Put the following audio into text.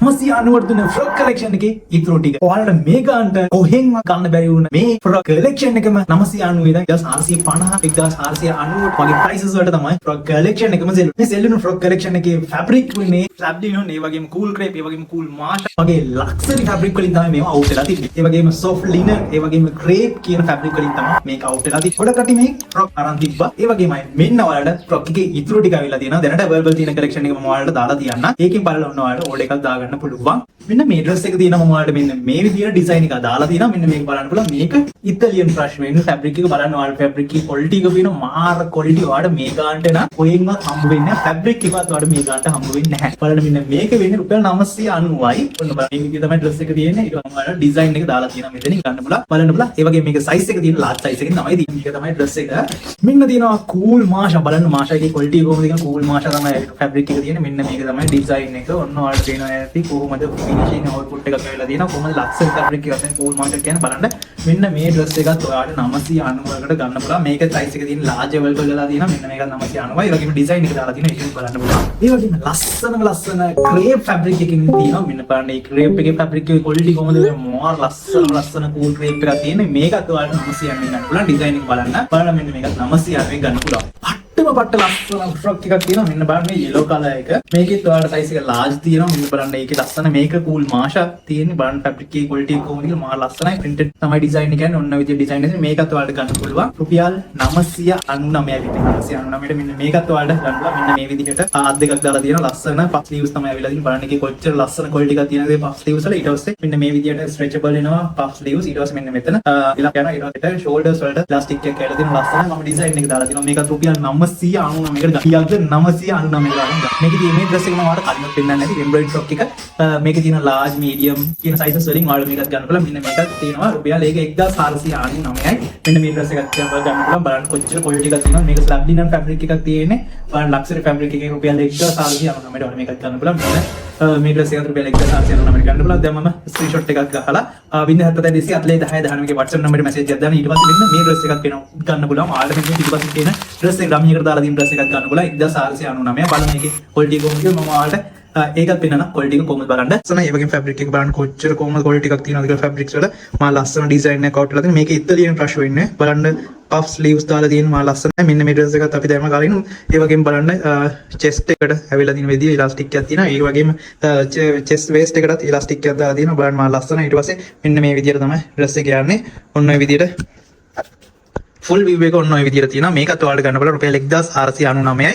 990ට දුන්න frock collection එකේ ඉතුරු ටික. ඔයාලට මේ ගානට කොහෙන්ම ගන්න බැරි වුණ මේ ෆ්‍රොක් කලෙක්ෂන් එකම 990 ඉඳන් 1450 1490 වගේ ප්‍රයිසස් වලට තමයි ෆ්‍රොක් කලෙක්ෂන් එකම සෙල්. මේ සෙල් වෙන ෆ්‍රොක් කලෙක්ෂන් එකේ ෆැබ්‍රික් වෙන්නේ ෆැබ්ලිනෝන් ඒ වගේම කූල් ක්‍රේප් ඒ වගේම කූල් මාෂ් වගේ ලක්සරි ෆැබ්‍රික් වලින් තමයි මේවා අවුට් වෙලා තිබෙන්නේ. ඒ වගේම සොෆ්ට් ලිනන් ඒ වගේම ක්‍රේප් කියන ෆැබ්‍රික් වලින් තමයි මේක අවුට් වෙලා තිබෙන්නේ. පොඩ කටි මේ ෆ්‍රොක් අරන් තිබ්බා. ඒ වගේමයි මෙන්න ඔයාලට ෆ්‍රොක් එකේ ඉතුරු ටික අවිලා තියෙනවා. දැනට අවైలබල් තියෙන කලෙක්ෂන් එක මම ඔයාලට දාලා තියන්න. ඒකෙන් බලලා ඔන්න ඔයාලට ඕඩර් එකක් දාගන්න පුළුවන්. මෙන්න මේ ඩ්‍රස් එක තියෙනවා මම ඔයාලට මෙන්න මේ විදිහට ඩිසයින් එක දාලා තියෙනවා. මෙන්න මේක බලන්න පුළුවන්. මේක ඉතාලියන් ෆ්‍රෂ් වෙන ෆැබ්‍රික් එක බලන්න ඔයාලට ෆැබ්‍රික් එකේ ක්වොලිටි එක වෙන මාර ක්වොලිටි ඔයාලට මේ ගානට න කොහෙන්වත් හම්බ වෙන්නේ නැහැ. ෆැබ්‍රික් එකවත් ඔයාලට මේ ගානට හම්බ වෙන්නේ නැහැ. බලන්න මෙන්න මේක වෙන්නේ රුපියල් 990යි. ඔන්න බලන්න මේ විදිහ තමයි ඩ්‍රස් එක තියෙන්නේ. ඊට පස්සේ ඔයාලට ඩිසයින් එක දාලා තියෙනවා මෙතනින් ගන්න පුළුවන්. බලන්න පුළුවන්. ඒ වගේ මේක සයිස් එක තියෙන ලාර්ජ් සයිස් එකකින් තමයි තියෙන්නේ. මේක තමයි ඩ්‍රස් එක. මෙන්න තියෙනවා කූල් මාෂා. බලන්න මාෂා එකේ ක්වොලිටි කොහොමද කියන කූල් මාෂා තමයි ෆැබ්‍රික් එක තියෙන්නේ. මෙන්න මේක තමයි ඩිසයින් එක. ඔන්න ඔයාලට පේනවා ඇති කොහොමද ෆිනිෂින් අවුට්පුට් එකක් වෙලා තියෙනවා. කොහොමද ලක්ෂරි ෆැබ්‍රික් එකක් තියෙන කූල් මාෂා කියන්නේ බලන්න. මෙන්න මේ ඩ්‍රස් එකත් ඔයාලට 990කට ගන්න පුළුවන්. මේක සයිස් එක තියෙන ලාර්ජ් අවైలබල් වෙලා තියෙනවා. මෙන්න මේකත් 990යි. ඒ වගේම ඩිසයින් එක දාලා තියෙනවා. ඒක බලන්න පුළුවන්. ඒ වගේම ලස්සන ක්‍රේප් ෆැබ්‍රික් එකකින් තියෙනවා. මෙන්න බලන්න මේ ක්‍රේප් එකේ ෆැබ්‍රික් එකේ ක්වොලිටි කොහොමද මොනවා ලස්සන කූල් ක්‍රේප් එකක් තියෙන්නේ. මේකත් ඔයාලට 990ෙන් ගන්න පුළුවන්. ඩිසයින් එක බලන්න. බලන්න මෙන්න මේකත් 990ෙන් ගන්න පුළුවන්. පට්ට ලස්සන ෆ්‍රොක් එකක් තියෙනවා. මෙන්න බලන්න මේ yellow color එක. මේකෙත් ඔයාලට size එක large තියෙනවා. මෙන්න බලන්න ඒකේ ලස්සන මේක cool මාෂා තියෙන්නේ. බලන්න fabric එකේ quality එක කොහොමද කියලා මාර ලස්සනයි. printed තමයි design එක කියන්නේ. ඔන්න ඔය විදිහට design එකේ මේකත් ඔයාලට ගන්න පුළුවන්. රුපියල් 999යි විතර. 999ට මෙන්න මේකත් ඔයාලට ගන්න පුළුවන්. මෙන්න මේ විදිහට ආත් දෙකක් දාලා තියෙනවා. ලස්සන puff sleeves තමයි අවිලා තියෙන්නේ. බලන්න එකේ කොච්චර ලස්සන quality එකක් තියෙනවද මේ puff sleeves වල. ඊට පස්සේ මෙන්න මේ විදිහට stretchable වෙනවා puff sleeves. ඊට පස්සේ මෙන්න මෙතන ඉලක්ක යනවා. ඊට පස්සේ shoulders වලට plastic එකක් ඇවිල්ලා තියෙනවා. ලස්සන මම design එක දාලා තියෙනවා. මේකත් රුපියල් 999කට කීයක්ද 999 ගානක්. මේකේ තියෙන මේ ඩ්‍රස් එක මම ඔයාලට කලින්ම පෙන්නන්න නැති එම්බ්‍රොයිඩරි ෆ්‍රොක් එක. මේකේ තියෙන large medium කියන sizes වලින් ඔයාලට මේකත් ගන්න පුළුවන්. මෙන්න මේකත් තියෙනවා රුපියල් 1499යි. මෙන්න මේ ඩ්‍රස් එකත් ගන්න පුළුවන්. බලන්න කොච්චර quality එකක් තියෙනවද. මේක slab linen fabric එකක් තියෙන්නේ. බලන්න luxury fabric එකේ රුපියල් 1499ට ඔයාලට මේකත් ගන්න පුළුවන්. මේ ඩ්‍රස් එකත් රුපියල් 1499ට ගන්න පුළුවන්. දැන් මම ස්ක්‍රීන්ෂොට් එකක් ගහලා 077 ගේ WhatsApp නම්බරේ මැසේජ් එකක් දාන්න. ඊට පස්සේ මෙන්න මේ ඩ්‍රස් එකත් ගන්න පුළුවන්. ඔයාලට මෙන්න ඊට පස්සේ තියෙන ඩ්‍රස් එක ග්‍රාමියකට දාලා තියෙන ඩ්‍රස් එකක් ගන්න පුළුවන්. 1499 බලන්න මේකේ quality කොහොමද කියලා මම ඔයාලට ඒකත් පෙන්නන quality එක කොහොමද බලන්න. සන ඒ වගේම fabric එක බලන්න කොච්චර කොහොමද quality එකක් තියෙනවද කියලා fabrics වල මා ලස්සන design එකක් අවුට් වෙලා තියෙන. මේක ඉතාලියන් brush වෙන්නේ. බලන්න puff sleeves දාලා තියෙන මා ලස්සනයි. මෙන්න මේ dress එකත් අපි දැම්ම ගාලින්. ඒ වගේම බලන්න chest එකට ඇවිල්ලා තියෙන විදිය elastic එකක් තියෙනවා. ඒ වගේම chest waist එකටත් elastic එකක් දාලා තියෙනවා. බලන්න මා ලස්සනයි. ඊට පස්සේ මෙන්න මේ විදියට තමයි dress එක යන්නේ. ඔන්න ඔය විදියට full view එක ඔන්න ඔය විදියට තියෙනවා. මේකත් ඔයාලට ගන්න බලන්න රුපියල් 1499යි.